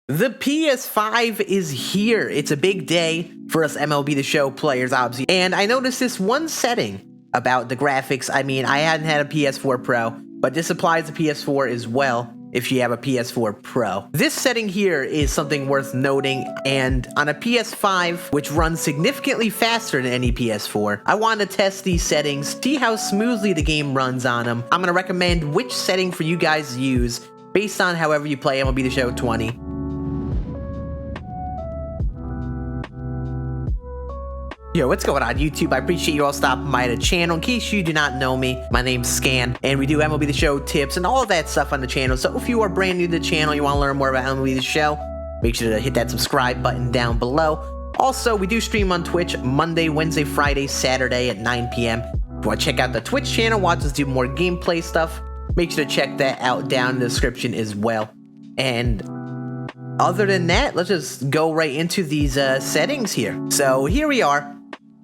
The PS5 is here. It's a big day for us MLB The Show players, obviously. And I noticed this one setting about the graphics. I mean, I hadn't had a PS4 Pro, but this applies to PS4 as well if you have a PS4 Pro. This setting here is something worth noting, and on a PS5, which runs significantly faster than any PS4, I wanted to test these settings, see how smoothly the game runs on them. I'm going to recommend which setting for you guys to use based on however you play MLB The Show 20. Yo, what's going on YouTube? I appreciate you all stopping by the channel. In case you do not know me, my name's Scann, and we do MLB The Show tips and all of that stuff on the channel. So if you are brand new to the channel, you want to learn more about MLB The Show, make sure to hit that subscribe button down below. Also, we do stream on Twitch Monday, Wednesday, Friday, Saturday at 9 p.m. If you want to check out the Twitch channel, watch us do more gameplay stuff, make sure to check that out down in the description as well. And other than that, let's just go right into these settings here. So here we are.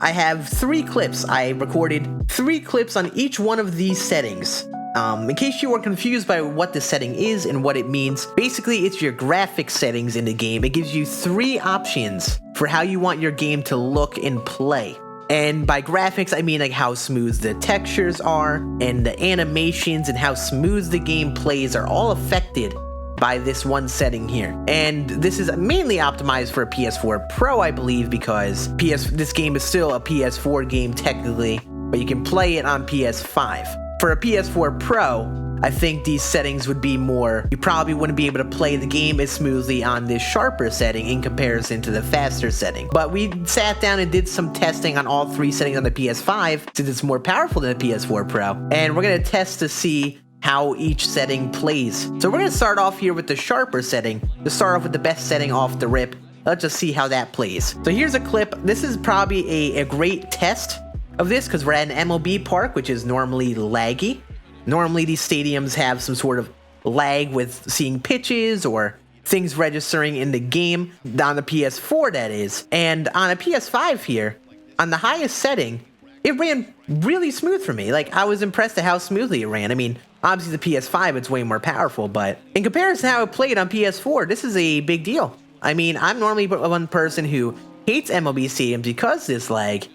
I have 3 clips. I recorded 3 clips on each one of these settings. In case you were confused by what the setting is and what it means, basically it's your graphics settings in the game. It gives you 3 options for how you want your game to look and play. And by graphics, I mean like how smooth the textures are and the animations and how smooth the game plays are all affected by this one setting here. And this is mainly optimized for a PS4 Pro, I believe, because this game is still a PS4 game technically, but you can play it on PS5. For a PS4 Pro, I think these settings would be more, you probably wouldn't be able to play the game as smoothly on this sharper setting in comparison to the faster setting. But we sat down and did some testing on all 3 settings on the PS5, since it's more powerful than the PS4 Pro, and we're gonna test to see how each setting plays. So we're gonna start off here with the sharper setting, to start off with the best setting off the rip. Let's just see how that plays. So here's a clip. This is probably a great test of this because we're at an MLB park, which is normally laggy. Normally these stadiums have some sort of lag with seeing pitches or things registering in the game, on the PS4 that is. And on a PS5 here, on the highest setting, it ran really smooth for me. Like, I was impressed at how smoothly it ran. I mean, obviously the PS5, it's way more powerful, but in comparison to how it played on PS4, this is a big deal. I mean, I'm normally one person who hates MLB stadiums because of this lag,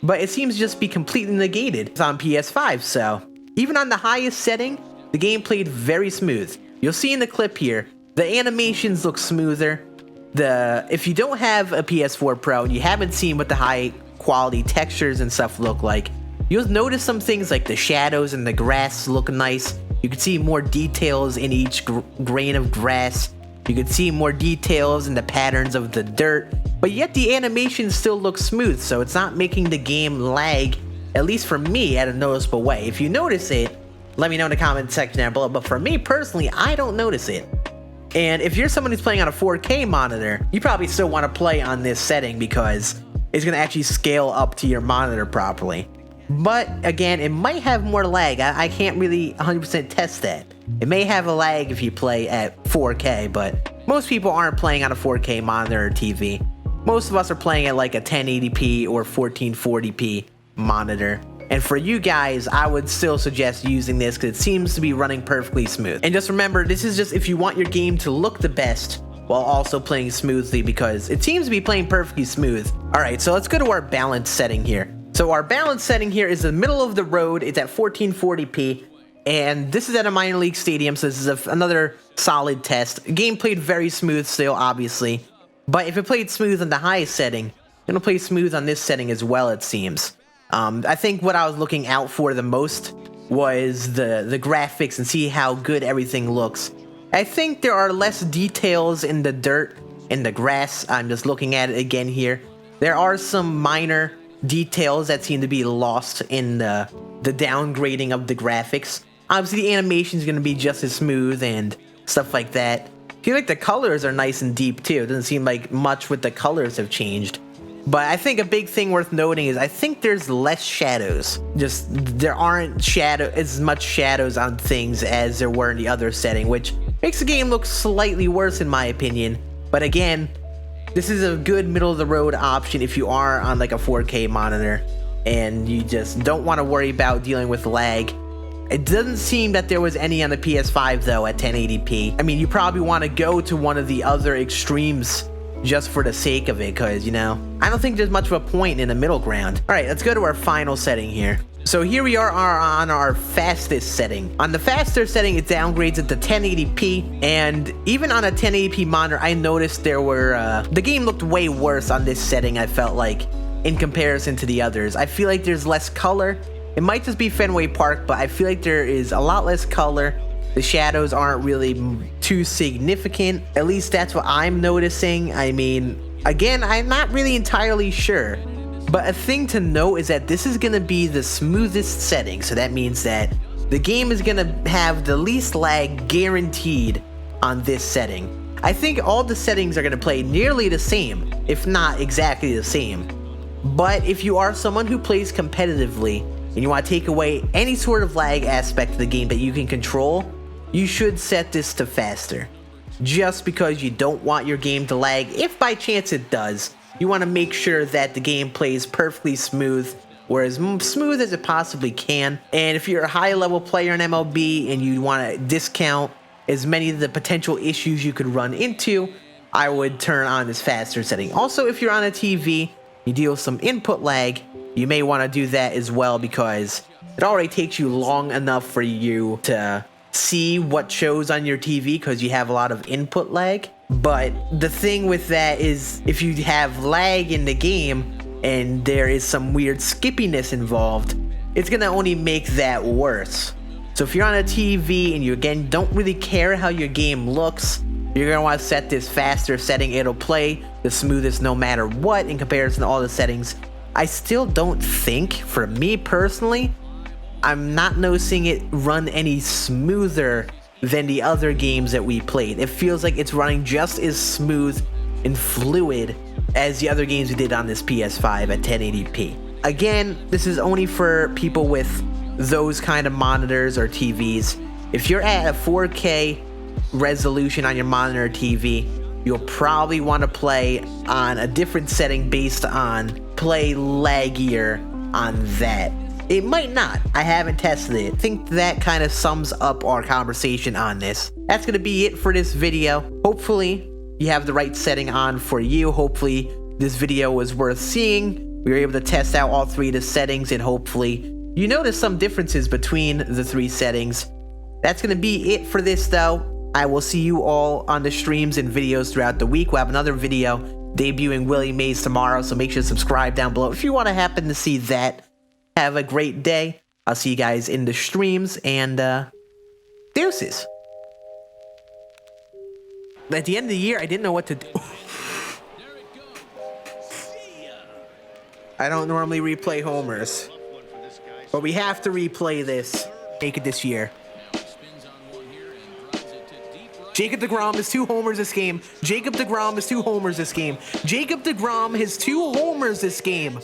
but it seems to just be completely negated. It's on PS5, so even on the highest setting, the game played very smooth. You'll see in the clip here, the animations look smoother. If you don't have a PS4 Pro and you haven't seen what the high quality textures and stuff look like, you'll notice some things like the shadows and the grass look nice. You can see more details in each grain of grass. You can see more details in the patterns of the dirt, but yet the animation still looks smooth, so it's not making the game lag, at least for me, at a noticeable way. If you notice it, let me know in the comment section down below, but for me personally, I don't notice it. And if you're someone who's playing on a 4K monitor, you probably still want to play on this setting because it's going to actually scale up to your monitor properly. But again, it might have more lag. I can't really 100% test that. It may have a lag if you play at 4K, but most people aren't playing on a 4K monitor or TV. Most of us are playing at like a 1080p or 1440p monitor. And for you guys, I would still suggest using this because it seems to be running perfectly smooth. And just remember, this is just if you want your game to look the best while also playing smoothly, because it seems to be playing perfectly smooth. Alright, so let's go to our balance setting here. So our balance setting here is the middle of the road. It's at 1440p, and this is at a minor league stadium, so this is another solid test. The game played very smooth still, obviously, but if it played smooth on the highest setting, it'll play smooth on this setting as well, it seems. I think what I was looking out for the most was the graphics and see how good everything looks. I think there are less details in the dirt and the grass. I'm just looking at it again here. There are some minor details that seem to be lost in the downgrading of the graphics. Obviously the animation is going to be just as smooth and stuff like that. I feel like the colors are nice and deep too. It doesn't seem like much with the colors have changed. But I think a big thing worth noting is I think there's less shadows. Just there aren't as much shadows on things as there were in the other setting, which makes the game look slightly worse in my opinion. But again, this is a good middle of the road option if you are on like a 4K monitor and you just don't want to worry about dealing with lag. It doesn't seem that there was any on the PS5 though at 1080p. I mean, you probably want to go to one of the other extremes just for the sake of it, because, you know, I don't think there's much of a point in the middle ground. All right, let's go to our final setting here. So here we are on our fastest setting. On the faster setting, it downgrades it to 1080p, and even on a 1080p monitor, I noticed there were, the game looked way worse on this setting, I felt like, in comparison to the others. I feel like there's less color. It might just be Fenway Park, but I feel like there is a lot less color. The shadows aren't really too significant. At least that's what I'm noticing. I mean, again, I'm not really entirely sure. But a thing to note is that this is going to be the smoothest setting. So that means that the game is going to have the least lag guaranteed on this setting. I think all the settings are going to play nearly the same, if not exactly the same. But if you are someone who plays competitively and you want to take away any sort of lag aspect of the game that you can control, you should set this to faster. Just because you don't want your game to lag, if by chance it does, you want to make sure that the game plays perfectly smooth, or as smooth as it possibly can. And if you're a high level player in MLB and you want to discount as many of the potential issues you could run into, I would turn on this faster setting. Also, if you're on a TV, you deal with some input lag, you may want to do that as well, because it already takes you long enough for you to see what shows on your TV because you have a lot of input lag. But the thing with that is, if you have lag in the game and there is some weird skippiness involved, it's gonna only make that worse. So if you're on a TV and you again don't really care how your game looks, you're gonna want to set this faster setting. It'll play the smoothest no matter what in comparison to all the settings. I still don't think, for me personally, I'm not noticing it run any smoother than the other games that we played. It feels like it's running just as smooth and fluid as the other games we did on this PS5 at 1080p. Again, this is only for people with those kind of monitors or TVs. If you're at a 4K resolution on your monitor or TV, you'll probably want to play on a different setting based on play laggier on that. It might not. I haven't tested it. I think that kind of sums up our conversation on this. That's going to be it for this video. Hopefully, you have the right setting on for you. Hopefully, this video was worth seeing. We were able to test out all three of the settings, and hopefully, you notice some differences between the three settings. That's going to be it for this, though. I will see you all on the streams and videos throughout the week. We'll have another video debuting Willie Mays tomorrow, so make sure to subscribe down below if you want to happen to see that. Have a great day. I'll see you guys in the streams, and deuces. At the end of the year, I didn't know what to do. I don't normally replay homers, but we have to replay this. Make it this year. Jacob deGrom has 2 homers this game. Jacob deGrom has 2 homers this game. Jacob deGrom has 2 homers this game.